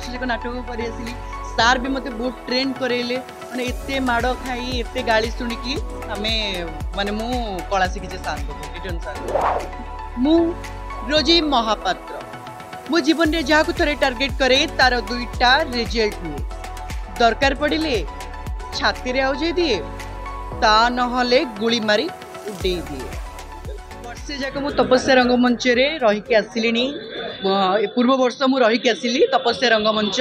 वर्ष जाक नाटक कर सार भी मत बहुत ट्रेन करेले माने एते माड़ खाई एते गाली शुणिकी आम माने मु कला शिखी सार को सार मु रोजी महापात्र मो जीवन में जहाँ थे टार्गेट करे तार दुईटा रिजल्ट हुए दरकार पड़े छाती रे आउजे दिए ता नहले गुली मारी उड़े दिए। वर्षे जाक मु तपस्या रंगमंच रे रहीकि आसिलिनी पूर्व वर्ष मु रहीकि आसिली तपस्या रंगमंच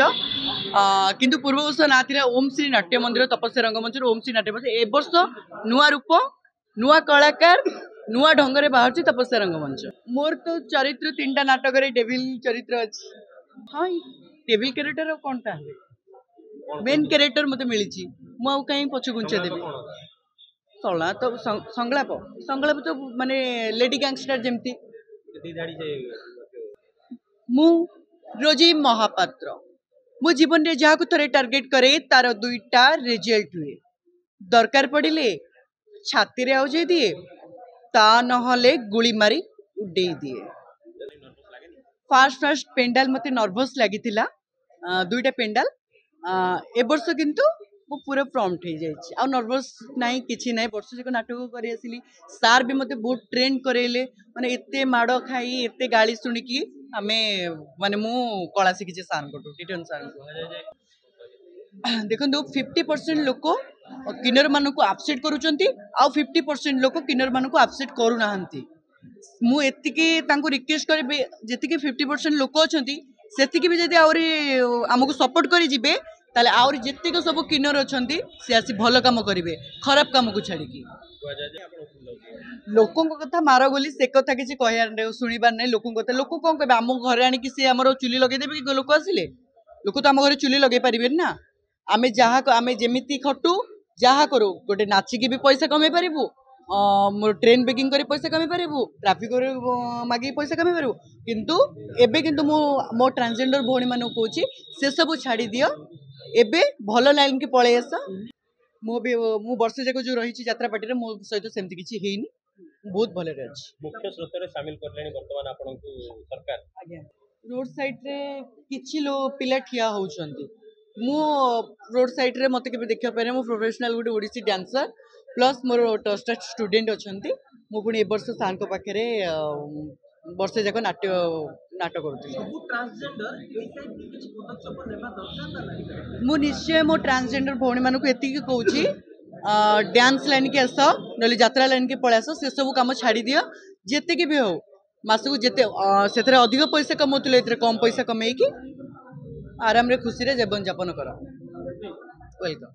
किंतु पूर्व वर्ष ना थिला ओम श्री नाट्य मंदिर तपस्या रंगमंच ओम श्री नाट्य मंदिर ए वर्ष नुआ रूप नुआ कलाकार नुआ ढंग से बाहर तपस्या रंगमंच मोर तो चरित्र 3टा नाटक रे डेविल चरित्र अच्छी हाँ डेविल कैरेक्टर कौन ता मेन कैरेक्टर मते मिली मु कहीं पछ घुंचे देवी सला तो संगलाप संगलाप तो माने लेडी गैंगस्टर जमती मु रोजी महापात्र मो जीवन में जहाँ थे टार्गेट करे तार दुईटा रिजल्ट हुए दरकार पड़े छाती रे आउजे दिए ता नहले गुली मारी उड़े दिए। फास्ट पेंडाल मते नर्भस लगी दुईटा पेंडाल ए वर्ष किंतु मु पूरा प्रॉम्प्ट हो जाइए आ नर्भस नहीं किसी ना वर्ष जाक नाटक कर सार भी मते बहुत ट्रेन करेले माने एते माड़ खाई एते गाली शुणिकी आम माने मु कला शिखी सार को टिटन सार को देखो 50% लोक किन्नर मान को अपसेट करुँच आ 50% लोक किन्नर मान को अपसेट करूना मु एतिकी रिक्वेस्ट करी जी 50% लोक अच्छा से भी जब आमको सपोर्ट कर जिबे ताले आउरी जेतिक सब किन्नर अच्छा सी आसी भल काम करेंगे खराब काम को छाड़ी लोकों कथा मार गोली से कथा किसी कह शुणबार ना लोक कथा लोक कौन कहे आम घर आणिकी सी आम चुली लगेदेवे कि लोक आसिले लोक तो आम घर चुली लगे पारे ना आम जहाँ आम जमी खटू जहाँ करूँ गोटे नाचिकी भी पैसा कमे पारू मोर ट्रेन बेकिंग कर पैसा कमे पारू ट्राफिक मागिक पैसा कमे पारू किंतु एबे किंतु मो ट्रांसजेंडर भौणी मान कौची से सब छाड़ी दियो एबे भल लाइन की पलि आस मु वर्ष जाक जो रही यात्रा पार्टी मो सहित सेमती किसी ହେଇନି बहुत भले अच्छी मुख्य स्रोत रे शामिल करलेनी वर्तमान आपन को सरकार आज्ञा रोड साइड रे किछि लो पिला ठिया होउछंती मु रोड साइड रे मते के देखिया पारे मु प्रोफेशनल गुडी Odissi dancer plus more trusted student अछंती मु पुनी ए वर्ष सान को पाखरे वर्ष जाक नाटक मु निश्चय मो ट्रांसजेंडर भौणी मान को एति कहूँ डांस लाइन के आस ना यात्रा लाइन के पलि आस से सब कम छाड़ी दियो जिते भी हो मासक जिते से अधिक पैसा कमाऊले कम पैसा कमेकी आराम रे खुशी रे जीवन यापन कर वेलकम।